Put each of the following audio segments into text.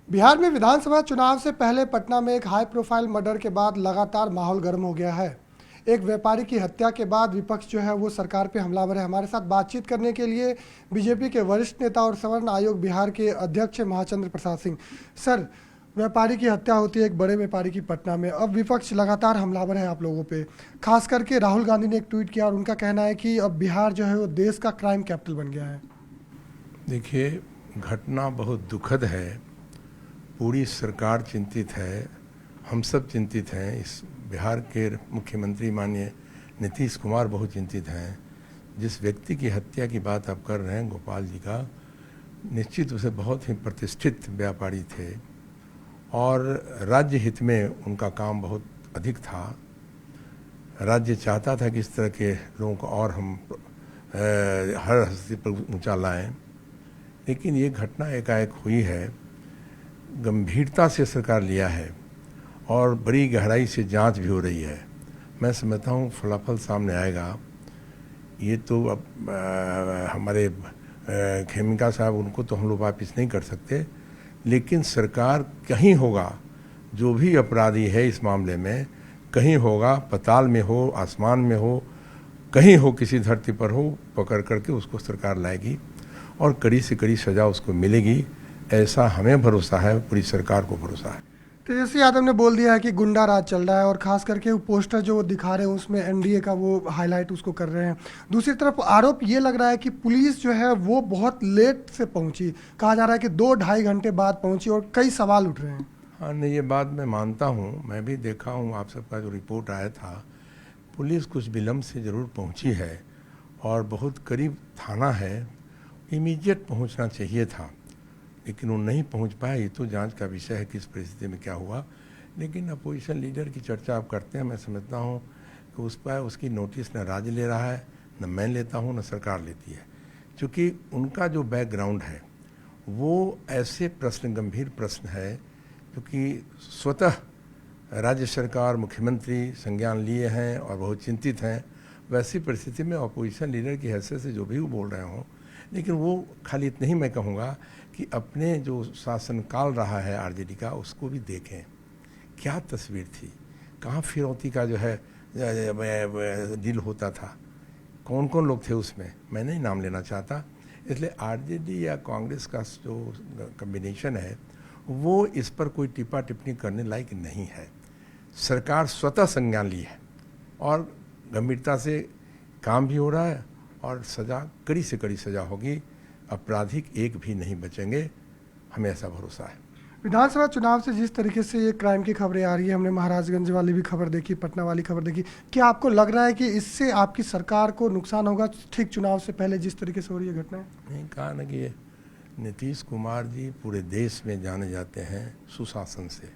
बिहार में विधानसभा चुनाव से पहले पटना में एक हाई प्रोफाइल मर्डर के बाद लगातार माहौल गर्म हो गया है। एक व्यापारी की हत्या के बाद विपक्ष जो है वो सरकार पे हमलावर है। हमारे साथ बातचीत करने के लिए बीजेपी के वरिष्ठ नेता और सवर्ण आयोग बिहार के अध्यक्ष महाचंद्र प्रसाद सिंह। सर, व्यापारी की हत्या होती है एक बड़े व्यापारी की पटना में, अब विपक्ष लगातार हमलावर है आप लोगों पे। खास करके राहुल गांधी ने एक ट्वीट किया और उनका कहना है कि अब बिहार जो है वो देश का क्राइम कैपिटल बन गया है। देखिए, घटना बहुत दुखद है। पूरी सरकार चिंतित है, हम सब चिंतित हैं। इस बिहार के मुख्यमंत्री माननीय नीतीश कुमार बहुत चिंतित हैं। जिस व्यक्ति की हत्या की बात आप कर रहे हैं, गोपाल जी का, निश्चित उसे बहुत ही प्रतिष्ठित व्यापारी थे और राज्य हित में उनका काम बहुत अधिक था। राज्य चाहता था कि इस तरह के लोगों को और हम हर हस्ती पर ऊंचा लाएं, लेकिन ये घटना एकाएक हुई है। गंभीरता से सरकार लिया है और बड़ी गहराई से जांच भी हो रही है। मैं समझता हूँ फलाफल सामने आएगा। ये तो अब हमारे खेमिका साहब, उनको तो हम लोग वापिस नहीं कर सकते, लेकिन सरकार कहीं होगा, जो भी अपराधी है इस मामले में, कहीं होगा, पाताल में हो, आसमान में हो, कहीं हो, किसी धरती पर हो, पकड़ करके उसको सरकार लाएगी और कड़ी से कड़ी सज़ा उसको मिलेगी। ऐसा हमें भरोसा है, पूरी सरकार को भरोसा है। तेजस्वी यादव ने बोल दिया है कि गुंडा राज चल रहा है और खास करके वो पोस्टर जो वो दिखा रहे हैं उसमें एनडीए का वो हाईलाइट उसको कर रहे हैं। दूसरी तरफ आरोप ये लग रहा है कि पुलिस जो है वो बहुत लेट से पहुंची। कहा जा रहा है कि 2-2.5 घंटे बाद पहुंची और कई सवाल उठ रहे हैं। हाँ, नहीं, ये बात मैं मानता हूँ। मैं भी देखा हूँ आप सबका जो रिपोर्ट आया था। पुलिस कुछ विलम्ब से ज़रूर पहुँची है और बहुत करीब थाना है, इमीडिएट पहुँचना चाहिए था, लेकिन वो नहीं पहुंच पाया। ये तो जांच का विषय है किस परिस्थिति में क्या हुआ। लेकिन अपोजिशन लीडर की चर्चा आप करते हैं, मैं समझता हूं कि उस पर उसकी नोटिस न राज्य ले रहा है, न मैं लेता हूं, न सरकार लेती है। क्योंकि उनका जो बैकग्राउंड है वो ऐसे प्रश्न, गंभीर प्रश्न है, क्योंकि स्वतः राज्य सरकार, मुख्यमंत्री संज्ञान लिए हैं और बहुत चिंतित हैं। वैसी परिस्थिति में अपोजिशन लीडर की हैसियत से जो भी वो बोल रहे हों, लेकिन वो खाली इतना ही मैं कहूँगा कि अपने जो शासनकाल रहा है आरजेडी का, उसको भी देखें। क्या तस्वीर थी, कहाँ फिरौती का जो है डील होता था, कौन कौन लोग थे उसमें, मैं नहीं नाम लेना चाहता। इसलिए आरजेडी या कांग्रेस का जो कम्बिनेशन है वो इस पर कोई टिप्पा टिप्पणी करने लायक नहीं है। सरकार स्वतः संज्ञान ली है और गंभीरता से काम भी हो रहा है और सज़ा, कड़ी से कड़ी सज़ा होगी। आपराधिक एक भी नहीं बचेंगे, हमें ऐसा भरोसा है। विधानसभा चुनाव से जिस तरीके से ये क्राइम की खबरें आ रही है, हमने महाराजगंज वाली भी खबर देखी, पटना वाली खबर देखी, क्या आपको लग रहा है कि इससे आपकी सरकार को नुकसान होगा ठीक चुनाव से पहले जिस तरीके से हो रही है घटनाएं? नहीं, कहा ना कि नीतीश कुमार जी पूरे देश में जाने जाते हैं सुशासन से,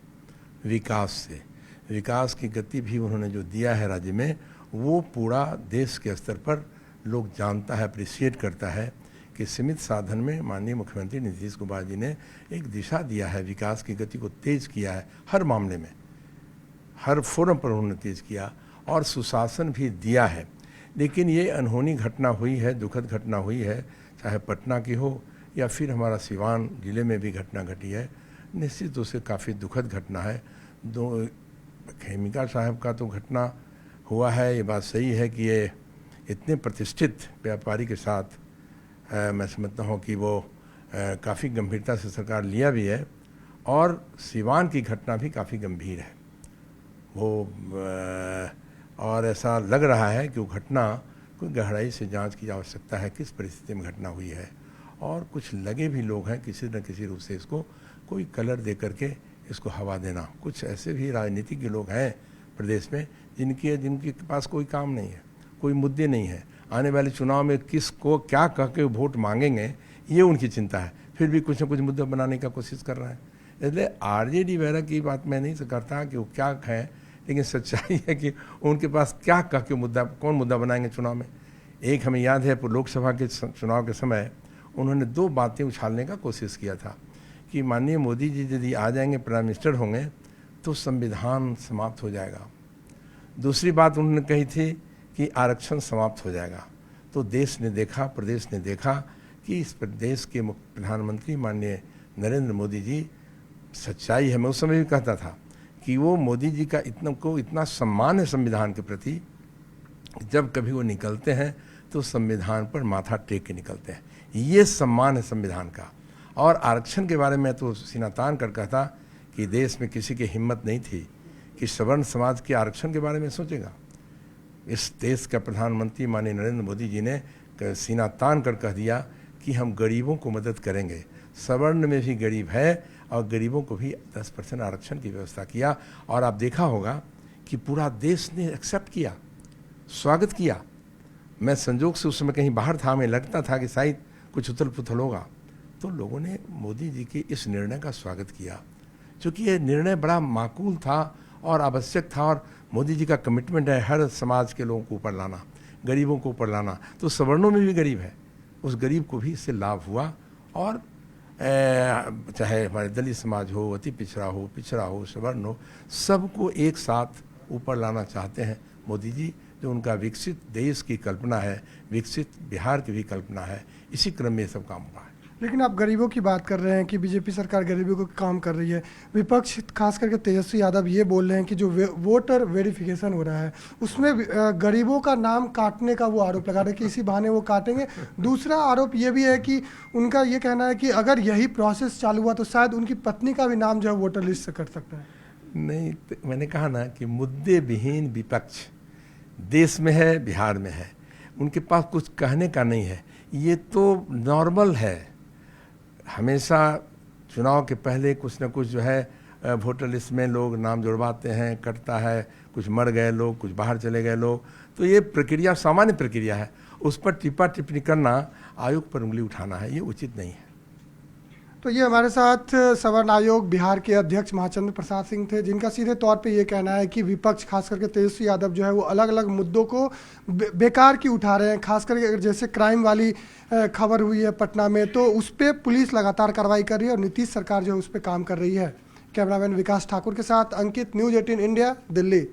विकास से। विकास की गति भी उन्होंने जो दिया है राज्य में, वो पूरा देश के स्तर पर लोग जानता है, अप्रिशिएट करता है कि सीमित साधन में माननीय मुख्यमंत्री नीतीश कुमार जी ने एक दिशा दिया है, विकास की गति को तेज किया है। हर मामले में, हर फोरम पर उन्होंने तेज किया और सुशासन भी दिया है। लेकिन ये अनहोनी घटना हुई है, दुखद घटना हुई है, चाहे पटना की हो या फिर हमारा सिवान जिले में भी घटना घटी है। निश्चित रूप से काफ़ी दुखद घटना है। दो खेमिका साहब का तो घटना हुआ है, ये बात सही है कि ये इतने प्रतिष्ठित व्यापारी के साथ मैं समझता हूँ कि वो काफ़ी गंभीरता से सरकार लिया भी है। और सिवान की घटना भी काफ़ी गंभीर है वो, और ऐसा लग रहा है कि वो घटना कोई गहराई से जांच की आवश्यकता है, किस परिस्थिति में घटना हुई है। और कुछ लगे भी लोग हैं किसी न किसी रूप से इसको कोई कलर दे करके इसको हवा देना। कुछ ऐसे भी राजनीति के लोग हैं प्रदेश में जिनके पास कोई काम नहीं है, कोई मुद्दे नहीं है। आने वाले चुनाव में किसको क्या कह के वोट मांगेंगे, ये उनकी चिंता है। फिर भी कुछ न कुछ मुद्दा बनाने का कोशिश कर रहा है। इसलिए आरजेडी वगैरह की बात मैं नहीं करता कि वो क्या है, लेकिन सच्चाई है कि उनके पास क्या कह के मुद्दा, कौन मुद्दा बनाएंगे चुनाव में। एक हमें याद है लोकसभा के चुनाव के समय उन्होंने 2 बातें उछालने का कोशिश किया था कि माननीय मोदी जी यदि आ जाएंगे, प्राइम मिनिस्टर होंगे, तो संविधान समाप्त हो जाएगा। दूसरी बात उन्होंने कही थी कि आरक्षण समाप्त हो जाएगा। तो देश ने देखा, प्रदेश ने देखा कि इस प्रदेश के प्रधानमंत्री माननीय नरेंद्र मोदी जी सच्चाई है, मैं उस समय भी कहता था कि वो मोदी जी का इतना सम्मान है संविधान के प्रति, जब कभी वो निकलते हैं तो संविधान पर माथा टेक के निकलते हैं। ये सम्मान है संविधान का। और आरक्षण के बारे में तो सीना तान कर कहता कि देश में किसी की हिम्मत नहीं थी कि सवर्ण समाज के आरक्षण के बारे में सोचेगा। इस देश का प्रधानमंत्री माननीय नरेंद्र मोदी जी ने सीना तान कर कह दिया कि हम गरीबों को मदद करेंगे। सवर्ण में भी गरीब है और गरीबों को भी 10% आरक्षण की व्यवस्था किया। और आप देखा होगा कि पूरा देश ने एक्सेप्ट किया, स्वागत किया। मैं संजोग से उस समय कहीं बाहर था, हमें लगता था कि शायद कुछ उथल पुथल होगा, तो लोगों ने मोदी जी के इस निर्णय का स्वागत किया, क्योंकि ये निर्णय बड़ा माकूल था और आवश्यक था। और मोदी जी का कमिटमेंट है हर समाज के लोगों को ऊपर लाना, गरीबों को ऊपर लाना। तो सवर्णों में भी गरीब है, उस गरीब को भी इससे लाभ हुआ। और चाहे हमारे दलित समाज हो, अति पिछड़ा हो, सवर्ण हो, सबको एक साथ ऊपर लाना चाहते हैं मोदी जी। जो उनका विकसित देश की कल्पना है, विकसित बिहार की भी कल्पना है, इसी क्रम में ये सब काम हुआ है। लेकिन आप गरीबों की बात कर रहे हैं कि बीजेपी सरकार गरीबों को काम कर रही है। विपक्ष खास करके तेजस्वी यादव ये बोल रहे हैं कि जो वोटर वेरिफिकेशन हो रहा है उसमें गरीबों का नाम काटने का वो आरोप लगा रहे हैं कि इसी बहाने वो काटेंगे। दूसरा आरोप ये भी है कि उनका ये कहना है कि अगर यही प्रोसेस चालू हुआ तो शायद उनकी पत्नी का भी नाम जो है वोटर लिस्ट से कट सकता है। नहीं, मैंने कहा ना कि मुद्दे विहीन विपक्ष देश में है, बिहार में है, उनके पास कुछ कहने का नहीं है। ये तो नॉर्मल है, हमेशा चुनाव के पहले कुछ न कुछ जो है वोटर लिस्ट में लोग नाम जुड़वाते हैं, कटता है, कुछ मर गए लोग, कुछ बाहर चले गए लोग। तो ये प्रक्रिया सामान्य प्रक्रिया है, उस पर टिप्पा टिप्पणी करना, आयोग पर उंगली उठाना है, ये उचित नहीं है। तो ये हमारे साथ सवर्ण आयोग बिहार के अध्यक्ष महाचंद्र प्रसाद सिंह थे, जिनका सीधे तौर पे ये कहना है कि विपक्ष खास करके तेजस्वी यादव जो है वो अलग अलग मुद्दों को बेकार की उठा रहे हैं। खास करके जैसे क्राइम वाली खबर हुई है पटना में, तो उस पर पुलिस लगातार कार्रवाई कर रही है और नीतीश सरकार जो है उस पर काम कर रही है। कैमरामैन विकास ठाकुर के साथ अंकित, न्यूज़ 18 इंडिया, दिल्ली।